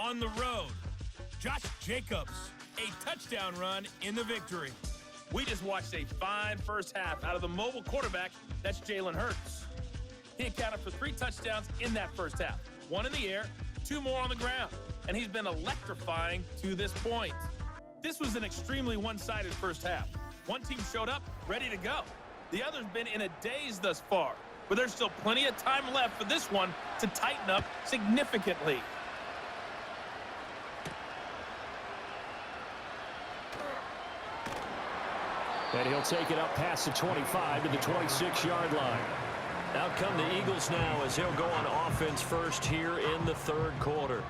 on the road. Josh Jacobs, a touchdown run in the victory. We just watched a fine first half out of the mobile quarterback. That's Jalen Hurts. He accounted for 3 touchdowns in that first half. 1 in the air, 2 more on the ground. And he's been electrifying to this point. This was an extremely one-sided first half. One team showed up, ready to go. The other's been in a daze thus far. But there's still plenty of time left for this one to tighten up significantly. And he'll take it up past the 25 to the 26-yard line. Out come the Eagles now as he'll go on offense first here in the third quarter.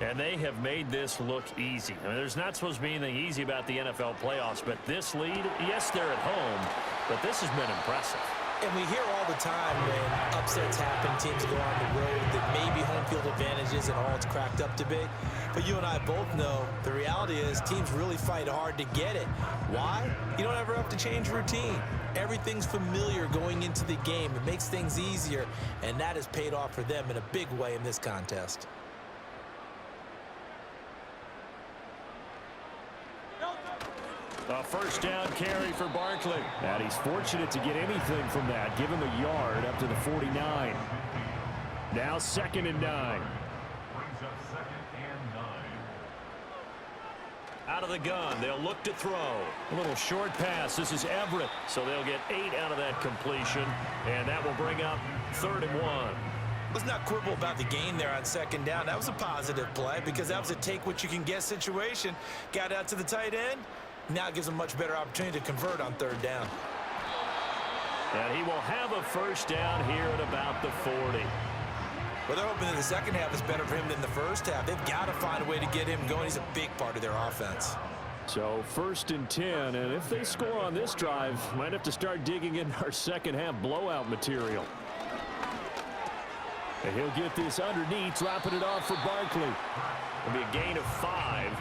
And they have made this look easy. I mean, there's not supposed to be anything easy about the NFL playoffs, but this lead, yes, they're at home, but this has been impressive. And we hear all the time when upsets happen, teams go on the road, that maybe home field advantage isn't all it's cracked up to be. But you and I both know the reality is teams really fight hard to get it. Why? You don't ever have to change routine. Everything's familiar going into the game. It makes things easier, and that has paid off for them in a big way in this contest. A first down carry for Barkley. And he's fortunate to get anything from that. Give him a yard up to the 49. Now 2nd and 9. Out of the gun. They'll look to throw. A little short pass. This is Everett. So they'll get 8 out of that completion. And that will bring up 3rd and 1. Let's not quibble about the gain there on 2nd down. That was a positive play because that was a take-what-you-can-get situation. Got out to the tight end. Now it gives them a much better opportunity to convert on 3rd down. And he will have a first down here at about the 40. Well, they're hoping that the second half is better for him than the first half. They've got to find a way to get him going. He's a big part of their offense. So 1st and 10, and if they score on this drive, might have to start digging in our second half blowout material. And he'll get this underneath, dropping it off for Barkley. It'll be a gain of 5,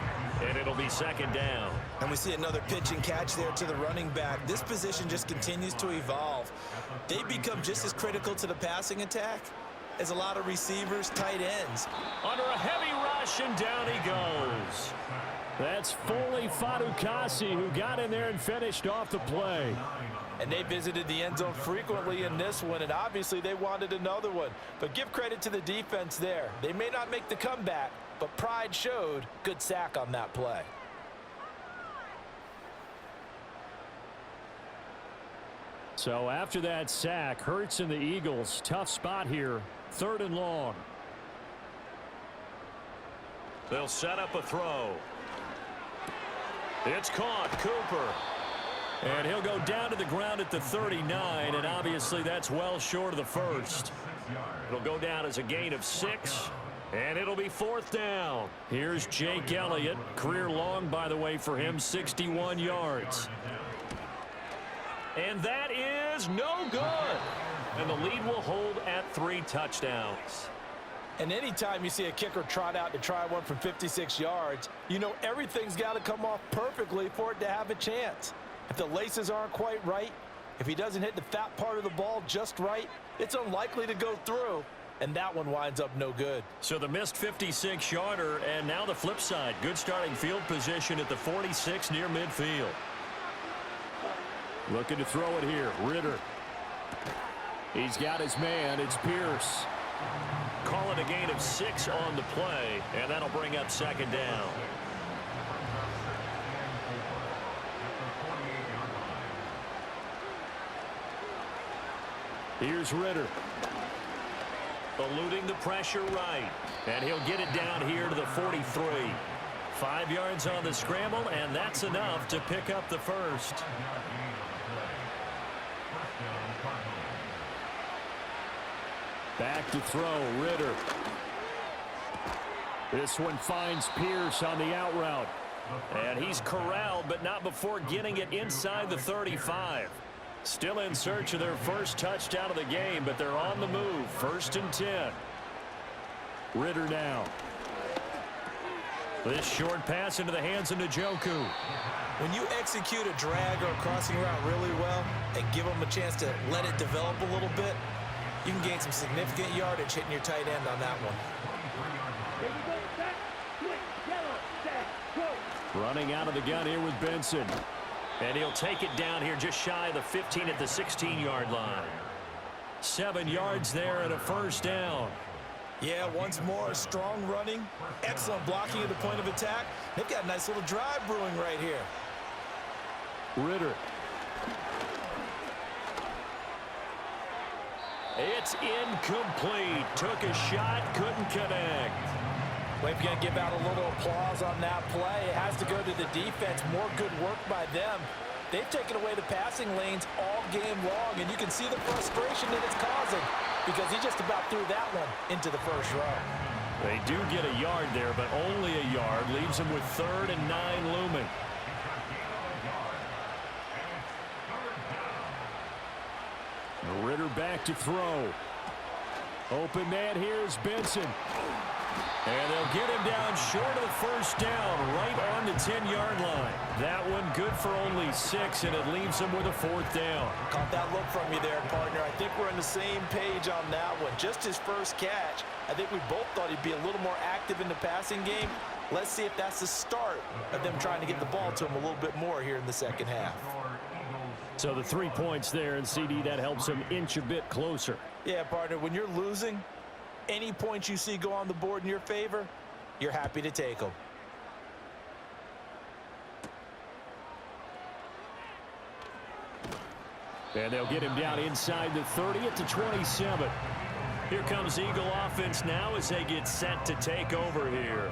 and it'll be 2nd down. And we see another pitch and catch there to the running back. This position just continues to evolve. They become just as critical to the passing attack as a lot of receivers, tight ends. Under a heavy rush, and down he goes. That's Foley Fadukasi who got in there and finished off the play. And they visited the end zone frequently in this one, and obviously they wanted another one. But give credit to the defense there. They may not make the comeback, but pride showed. Good sack on that play. So after that sack, Hurts and the Eagles, tough spot here, 3rd and long. They'll set up a throw. It's caught, Cooper. And he'll go down to the ground at the 39, and obviously that's well short of the first. It'll go down as a gain of 6, and it'll be 4th down. Here's Jake Elliott, career long, by the way, for him, 61 yards. And that is no good. And the lead will hold at 3 touchdowns. And anytime you see a kicker trot out to try one from 56 yards, you know everything's got to come off perfectly for it to have a chance. If the laces aren't quite right, if he doesn't hit the fat part of the ball just right, it's unlikely to go through. And that one winds up no good. So the missed 56-yarder, and now the flip side. Good starting field position at the 46 near midfield. Looking to throw it here. Ritter. He's got his man. It's Pierce. Call it a gain of 6 on the play, and that'll bring up 2nd down. Here's Ritter. Eluding the pressure right. And he'll get it down here to the 43. 5 yards on the scramble, and that's enough to pick up the first. Back to throw, Ritter. This one finds Pierce on the out route. And he's corralled, but not before getting it inside the 35. Still in search of their first touchdown of the game, but they're on the move. 1st and 10. Ritter now. This short pass into the hands of Njoku. When you execute a drag or a crossing route really well and give them a chance to let it develop a little bit, you can gain some significant yardage hitting your tight end on that one. Running out of the gun here with Benson. And he'll take it down here just shy of the 15 at the 16-yard line. 7 yards there and a first down. Yeah, once more, strong running, excellent blocking at the point of attack. They've got a nice little drive brewing right here. Ritter. It's incomplete. Took a shot, couldn't connect. Well, if you're going to give out a little applause on that play, it has to go to the defense. More good work by them. They've taken away the passing lanes all game long, and you can see the frustration that it's causing because he just about threw that one into the first row. They do get a yard there, but only a yard. Leaves them with 3rd and 9 looming. Ritter back to throw. Open man, here's Benson. And they'll get him down short of the first down, right on the 10-yard line. That one good for only 6, and it leaves him with a 4th down. Caught that look from you there, partner. I think we're on the same page on that one. Just his first catch. I think we both thought he'd be a little more active in the passing game. Let's see if that's the start of them trying to get the ball to him a little bit more here in the second half. So the 3 points there, and CD, that helps him inch a bit closer. Yeah, partner, when you're losing, any points you see go on the board in your favor, you're happy to take them. And they'll get him down inside the 30 at the 27. Here comes Eagle offense now as they get set to take over here.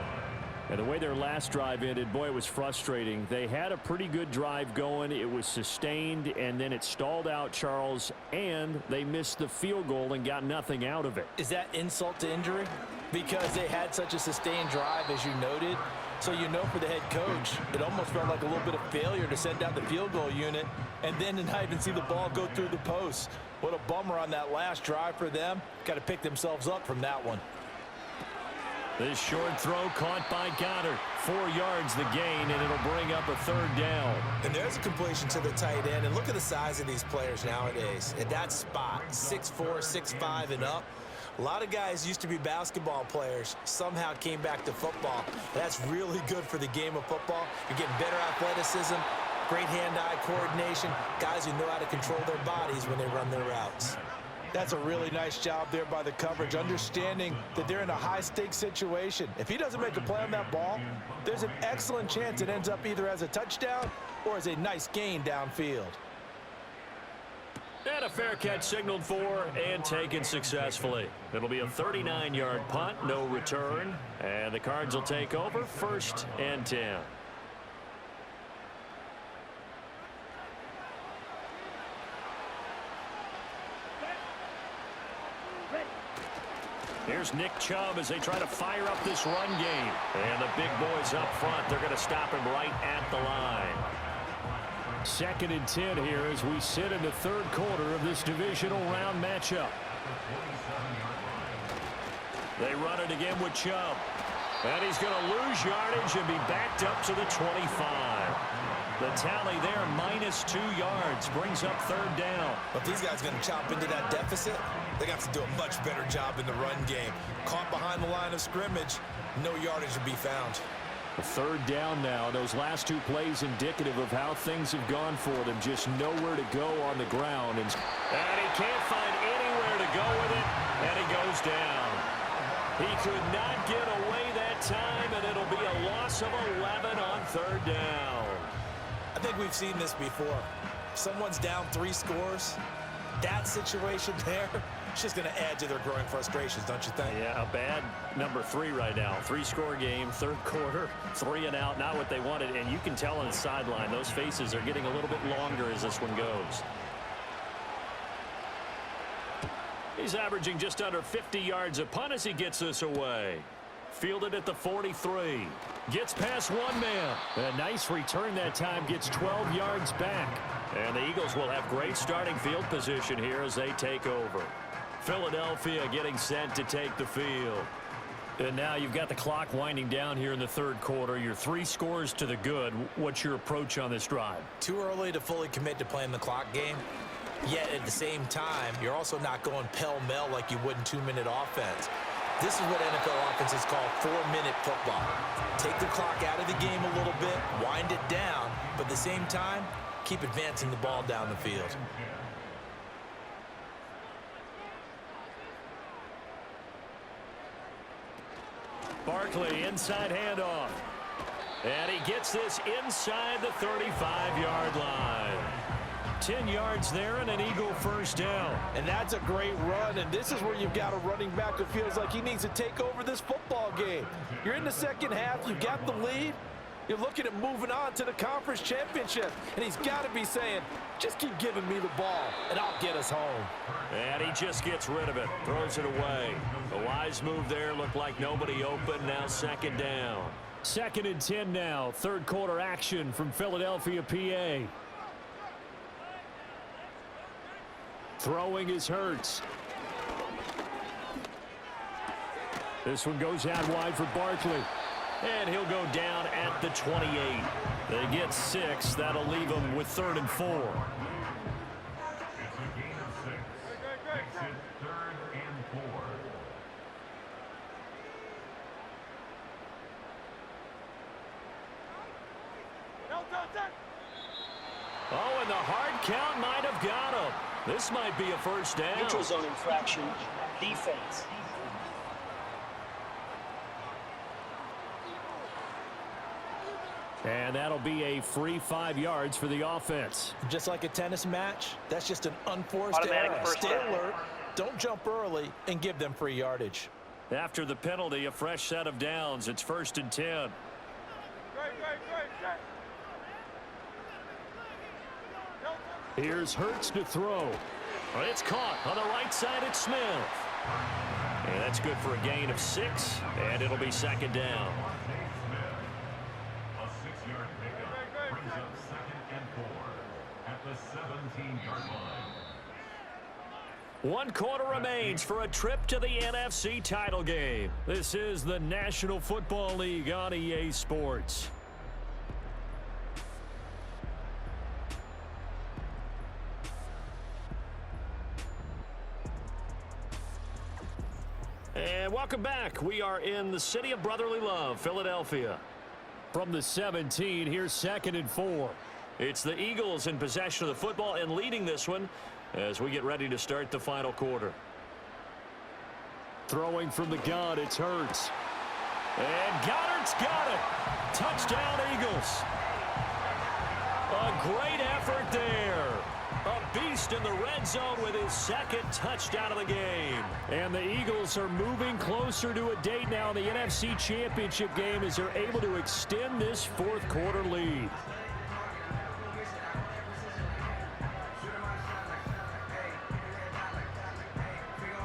And the way their last drive ended, boy, it was frustrating. They had a pretty good drive going. It was sustained, and then it stalled out, Charles, and they missed the field goal and got nothing out of it. Is that insult to injury? Because they had such a sustained drive, as you noted. So you know for the head coach, it almost felt like a little bit of failure to send down the field goal unit and then to not even see the ball go through the post. What a bummer on that last drive for them. Got to pick themselves up from that one. This short throw caught by Goddard. 4 yards the gain, and it'll bring up a 3rd down. And there's a completion to the tight end. And look at the size of these players nowadays. At that spot, 6'4", 6'5", and up. A lot of guys used to be basketball players, somehow came back to football. That's really good for the game of football. You're getting better athleticism, great hand-eye coordination, guys who know how to control their bodies when they run their routes. That's a really nice job there by the coverage, understanding that they're in a high-stakes situation. If he doesn't make a play on that ball, there's an excellent chance it ends up either as a touchdown or as a nice gain downfield. And a fair catch signaled for and taken successfully. It'll be a 39-yard punt, no return. And the Cards will take over, 1st and 10. Here's Nick Chubb as they try to fire up this run game. And the big boys up front, they're going to stop him right at the line. 2nd and 10 here as we sit in the 3rd quarter of this divisional round matchup. They run it again with Chubb. And he's going to lose yardage and be backed up to the 25. The tally there, -2 yards, brings up 3rd down. But these guys are going to chop into that deficit. They got to do a much better job in the run game. Caught behind the line of scrimmage, no yardage to be found. 3rd down now. Those last 2 plays indicative of how things have gone for them. Just nowhere to go on the ground. And he can't find anywhere to go with it, and he goes down. He could not get away that time, and it'll be a loss of 11 on 3rd down. I think we've seen this before. Someone's down 3 scores. That situation there, it's just going to add to their growing frustrations, don't you think? Yeah, a bad number 3 right now. 3-score game, 3rd quarter, 3 and out, not what they wanted. And you can tell on the sideline, those faces are getting a little bit longer as this one goes. He's averaging just under 50 yards a punt as he gets this away. Fielded at the 43. Gets past one man. A nice return that time. Gets 12 yards back. And the Eagles will have great starting field position here as they take over. Philadelphia getting set to take the field. And now you've got the clock winding down here in the 3rd quarter. You're 3 scores to the good. What's your approach on this drive? Too early to fully commit to playing the clock game. Yet at the same time, you're also not going pell-mell like you would in 2-minute offense. This is what NFL offenses call 4-minute football. Take the clock out of the game a little bit, wind it down, but at the same time, keep advancing the ball down the field. Barkley, inside handoff. And he gets this inside the 35-yard line. 10 yards there and an Eagle first down. And that's a great run, and this is where you've got a running back who feels like he needs to take over this football game. You're in the second half, you've got the lead, you're looking at moving on to the conference championship, and he's got to be saying, just keep giving me the ball, and I'll get us home. And he just gets rid of it, throws it away. A wise move there, looked like nobody open, now second down. 2nd and 10 now, third quarter action from Philadelphia, PA. Throwing is Hurts. This one goes out wide for Barkley. And he'll go down at the 28. They get 6. That'll leave them with 3rd and 4. Oh, and the hard count might have got him. This might be a first down. Neutral zone infraction, defense. And that'll be a free 5 yards for the offense. Just like a tennis match, that's just an unforced Automatic error. first Stay down. alert, don't jump early, and give them free yardage. After the penalty, a fresh set of downs. It's 1st and 10. Here's Hurts to throw. Well, it's caught on the right side. It's Smith. And that's good for a gain of 6, and it'll be 2nd down. A 6-yard pickup brings up 2nd and 4 at the 17-yard line. 1 quarter remains for a trip to the NFC title game. This is the National Football League on EA Sports. And welcome back. We are in the city of brotherly love, Philadelphia. From the 17, here's 2nd and 4. It's the Eagles in possession of the football and leading this one as we get ready to start the final quarter. Throwing from the gun, it's Hurts. And Goddard's got it. Touchdown, Eagles. A great effort there. A beast in the red zone with his 2nd touchdown of the game. And the Eagles are moving closer to a date now in the NFC Championship game as they're able to extend this 4th quarter lead.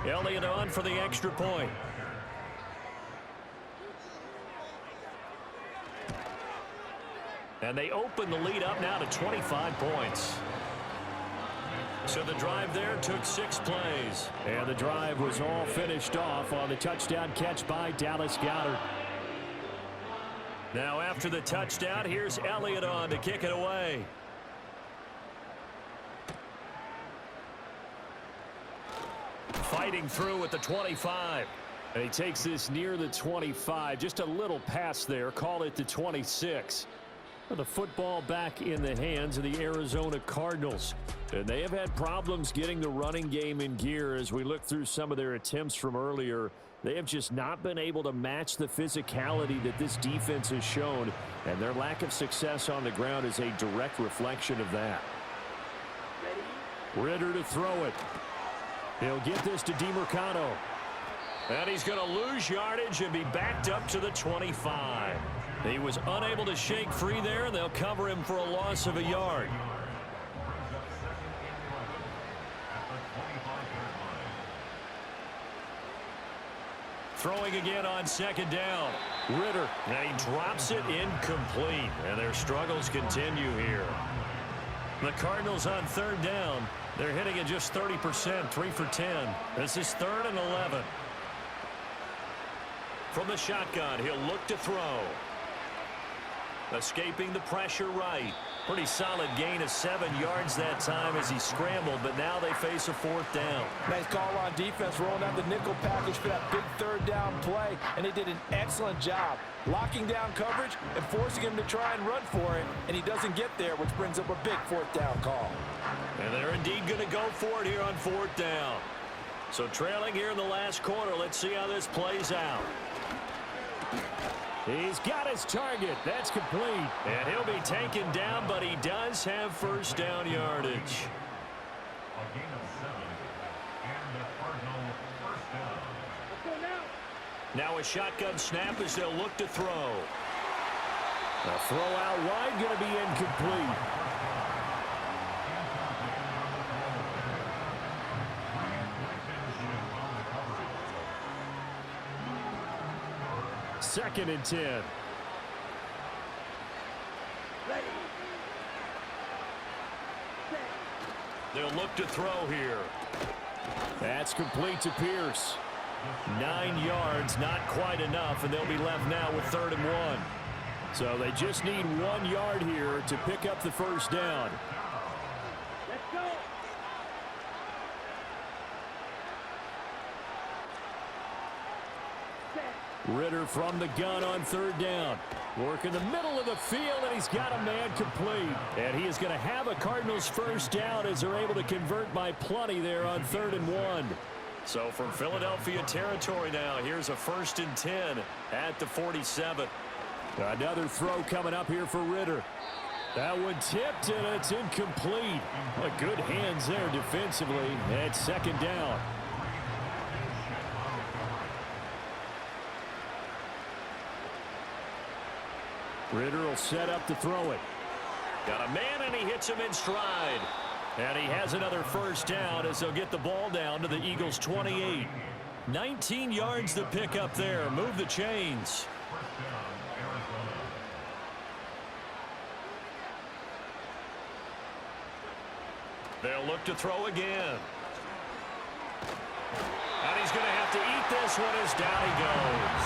Elliott on for the extra point. And they open the lead up now to 25 points. So the drive there took 6 plays. And the drive was all finished off on the touchdown catch by Dallas Goedert. Now after the touchdown, here's Elliott on to kick it away. Fighting through at the 25. And he takes this near the 25. Just a little pass there. Call it the 26. The football back in the hands of the Arizona Cardinals. And they have had problems getting the running game in gear as we look through some of their attempts from earlier. They have just not been able to match the physicality that this defense has shown. And their lack of success on the ground is a direct reflection of that. Ritter to throw it. He'll get this to DeMarcano. And he's going to lose yardage and be backed up to the 25. He was unable to shake free there, and they'll cover him for a loss of a yard. Throwing again on 2nd down. Ritter, and he drops it incomplete, and their struggles continue here. The Cardinals on 3rd down. They're hitting at just 30%, 3 for 10. This is 3rd and 11. From the shotgun, he'll look to throw. Escaping the pressure right. Pretty solid gain of 7 yards that time as he scrambled, but now they face a 4th down. Nice call on defense, rolling out the nickel package for that big 3rd down play, and they did an excellent job locking down coverage and forcing him to try and run for it, and he doesn't get there, which brings up a big 4th down call. And they're indeed going to go for it here on 4th down. So trailing here in the last quarter, let's see how this plays out. He's got his target. That's complete. And he'll be taken down, but he does have 1st down yardage. A gain of 7, and the Cardinal 1st down. Now a shotgun snap as they'll look to throw. A throw out wide, going to be incomplete. Second and 10. They'll look to throw here. That's complete to Pierce. 9 yards, not quite enough, and they'll be left now with 3rd and 1. So they just need 1 yard here to pick up the 1st down. Let's go. Ritter from the gun on 3rd down. Work in the middle of the field, and he's got a man complete. And he is going to have a Cardinals 1st down as they're able to convert by plenty there on 3rd and 1. So from Philadelphia territory now, here's a 1st and 10 at the 47. Another throw coming up here for Ritter. That one tipped, and it's incomplete. Good hands there defensively at 2nd down. Ritter will set up to throw it. Got a man, and he hits him in stride. And he has another 1st down as they'll get the ball down to the Eagles' 28. 19 yards to pick up there. Move the chains. They'll look to throw again. And he's going to have to eat this one as down he goes.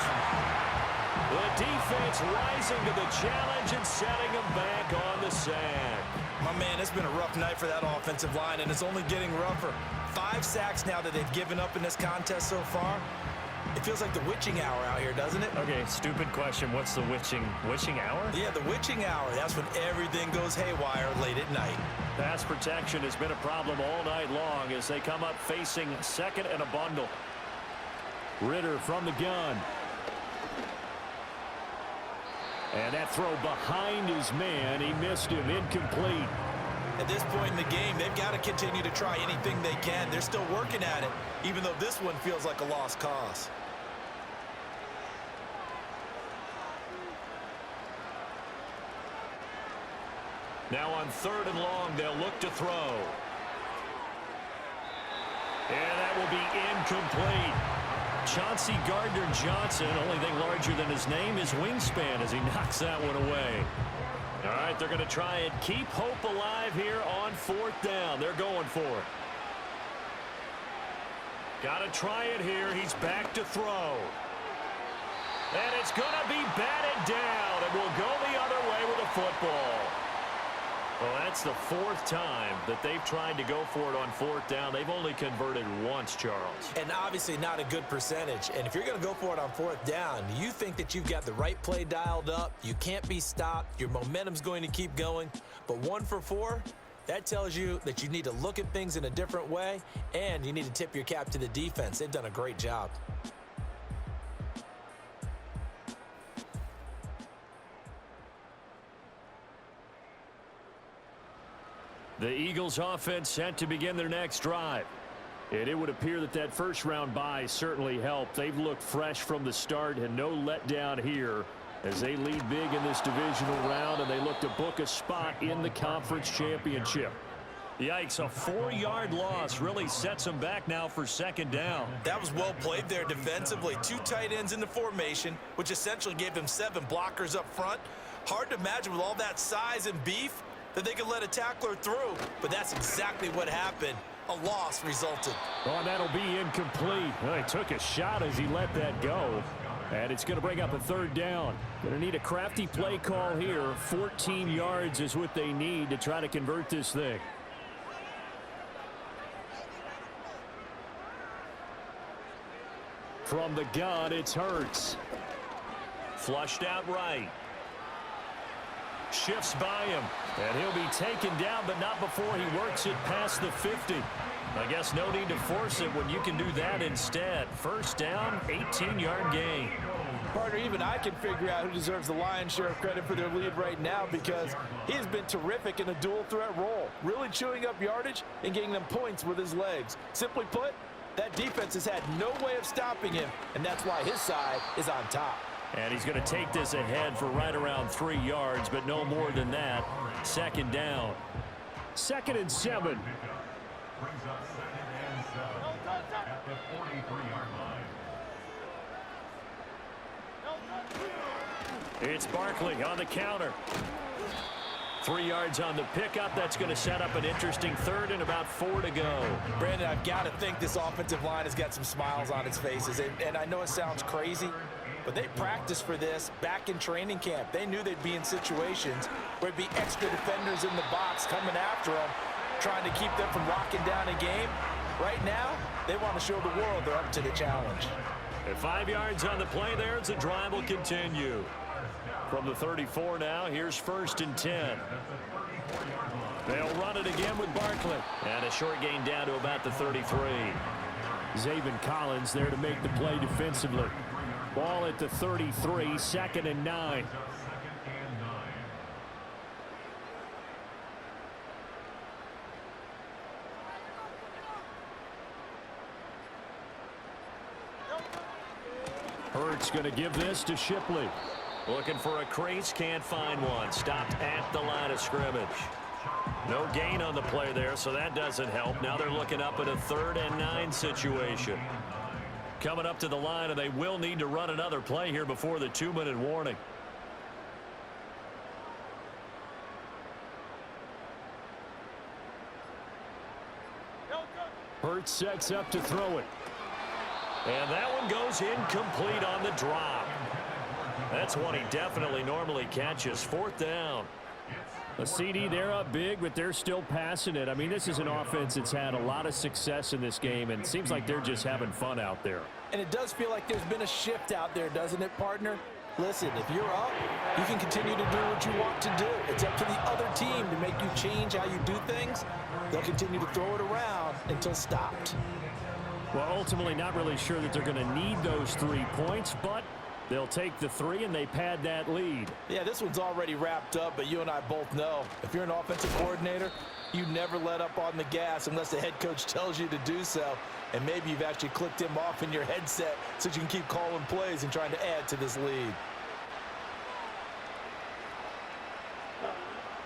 The defense rising to the challenge and setting him back on the sack. My man, it's been a rough night for that offensive line, and it's only getting rougher. 5 sacks now that they've given up in this contest so far. It feels like the witching hour out here, doesn't it? Okay, stupid question. What's the witching hour? Yeah, the witching hour. That's when everything goes haywire late at night. Pass protection has been a problem all night long as they come up facing 2nd and a bundle. Ritter from the gun. And that throw behind his man. He missed him. Incomplete. At this point in the game, they've got to continue to try anything they can. They're still working at it, even though this one feels like a lost cause. Now on 3rd and long, they'll look to throw. And that will be incomplete. Chauncey Gardner-Johnson, only thing larger than his name is wingspan as he knocks that one away. All right, they're going to try and keep hope alive here on 4th down. They're going for it. Got to try it here. He's back to throw. And it's going to be batted down, and will go the other way with a football. Well, that's the 4th time that they've tried to go for it on 4th down. They've only converted once, Charles. And obviously not a good percentage. And if you're going to go for it on 4th down, you think that you've got the right play dialed up. You can't be stopped. Your momentum's going to keep going. But 1 for 4, that tells you that you need to look at things in a different way, and you need to tip your cap to the defense. They've done a great job. The Eagles offense set to begin their next drive. And it would appear that that first-round bye certainly helped. They've looked fresh from the start and no letdown here as they lead big in this divisional round, and they look to book a spot in the conference championship. Yikes, a 4-yard loss really sets them back now for 2nd down. That was well played there defensively. 2 tight ends in the formation, which essentially gave them 7 blockers up front. Hard to imagine with all that size and beef that they could let a tackler through, but that's exactly what happened. A loss resulted. Oh, that'll be incomplete. Well, he took a shot as he let that go. And it's going to bring up a third down. Going to need a crafty play call here. 14 yards is what they need to try to convert this thing. From the gun, it's Hurts. Flushed out right. Shifts by him. And he'll be taken down, but not before he works it past the 50. I guess no need to force it when you can do that instead. First down, 18-yard gain. Partner, even I can figure out who deserves the lion's share of credit for their lead right now, because he's been terrific in a dual threat role, really chewing up yardage and getting them points with his legs. Simply put, that defense has had no way of stopping him, and that's why his side is on top. And he's going to take this ahead for right around 3 yards, but no more than that. Second down. 2nd and 7. Brings up 2nd and 7 at the 43-yard line. It's Barkley on the counter. 3 yards on the pickup. That's going to set up an interesting third and about 4 to go. Brandon, I've got to think this offensive line has got some smiles on its faces. And I know it sounds crazy, but they practiced for this back in training camp. They knew they'd be in situations where there'd be extra defenders in the box coming after them, trying to keep them from locking down a game. Right now, they want to show the world they're up to the challenge. At 5 yards on the play there as the drive will continue. From the 34 now, here's 1st and 10. They'll run it again with Barkley. And a short gain down to about the 33. Zaven Collins there to make the play defensively. Ball at the 33, 2nd and 9. Hurts going to give this to Shipley. Looking for a crease, can't find one. Stopped at the line of scrimmage. No gain on the play there, so that doesn't help. Now they're looking up at a 3rd and 9 situation. Coming up to the line, and they will need to run another play here before the 2-minute warning. Hurts sets up to throw it. And that one goes incomplete on the drop. That's one he definitely normally catches. 4th down. A CD, they're up big, but they're still passing it. I mean, this is an offense that's had a lot of success in this game, and it seems like they're just having fun out there. And it does feel like there's been a shift out there, doesn't it, partner? Listen, if you're up, you can continue to do what you want to do. It's up to the other team to make you change how you do things. They'll continue to throw it around until stopped. Well, ultimately, not really sure that they're going to need those 3 points, but they'll take the 3 and they pad that lead. Yeah, this one's already wrapped up, but you and I both know if you're an offensive coordinator, you never let up on the gas unless the head coach tells you to do so. And maybe you've actually clicked him off in your headset so you can keep calling plays and trying to add to this lead.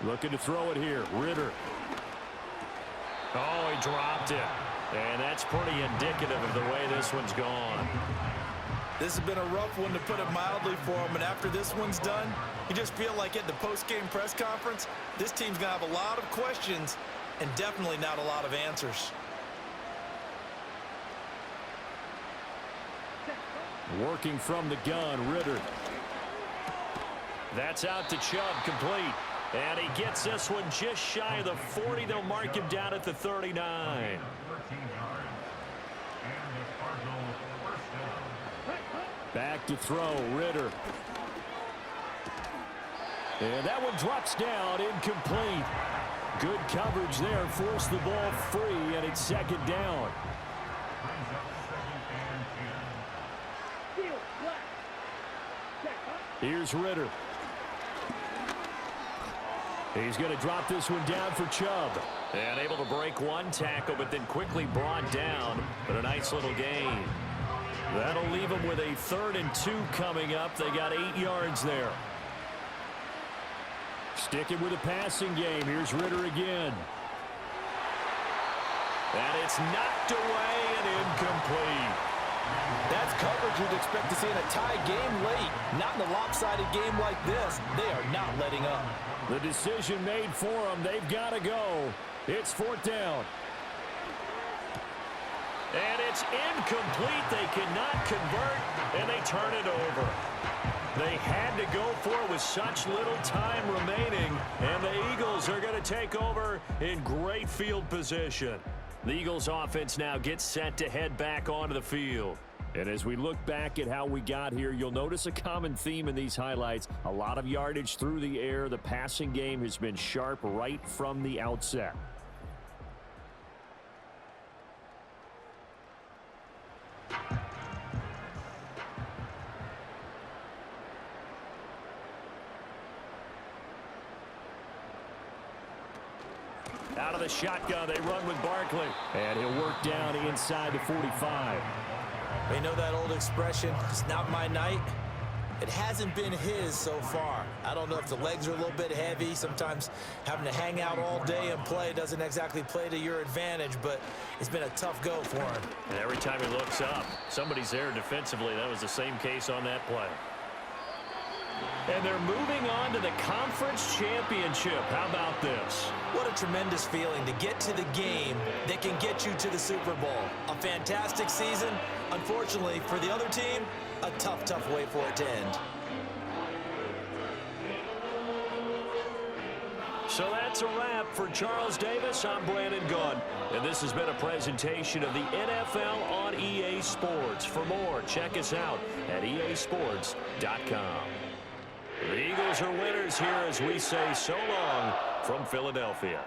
Looking to throw it here. Ritter. Oh, he dropped it. And that's pretty indicative of the way this one's gone. This has been a rough one, to put it mildly, for him. And after this one's done, you just feel like at the post-game press conference, this team's going to have a lot of questions and definitely not a lot of answers. Working from the gun, Ritter. That's out to Chubb, complete. And he gets this one just shy of the 40. They'll mark him down at the 39. Back to throw, Ritter. And that one drops down, incomplete. Good coverage there, forced the ball free, and it's 2nd down. Here's Ritter. He's going to drop this one down for Chubb. And able to break one tackle, but then quickly brought down. But a nice little gain. That'll leave them with a 3rd and 2 coming up. They got 8 yards there. Sticking with a passing game. Here's Ritter again. And it's knocked away and incomplete. That's coverage you'd expect to see in a tie game late. Not in a lopsided game like this. They are not letting up. The decision made for them. They've got to go. It's 4th down. And it's incomplete. They cannot convert, and they turn it over. They had to go for it with such little time remaining, and the Eagles are going to take over in great field position. The Eagles offense now gets set to head back onto the field. And as we look back at how we got here, you'll notice a common theme in these highlights. A lot of yardage through the air. The passing game has been sharp right from the outset. Out of the shotgun, they run with Barkley. And he'll work down inside the 45. You know that old expression, it's not my night? It hasn't been his so far. I don't know if the legs are a little bit heavy. Sometimes having to hang out all day and play doesn't exactly play to your advantage, but it's been a tough go for him. And every time he looks up, somebody's there defensively. That was the same case on that play. And they're moving on to the conference championship. How about this? What a tremendous feeling to get to the game that can get you to the Super Bowl. A fantastic season. Unfortunately, for the other team, a tough, tough way for it to end. So that's a wrap for Charles Davis. I'm Brandon Gunn. And this has been a presentation of the NFL on EA Sports. For more, check us out at easports.com. The Eagles are winners here as we say so long from Philadelphia.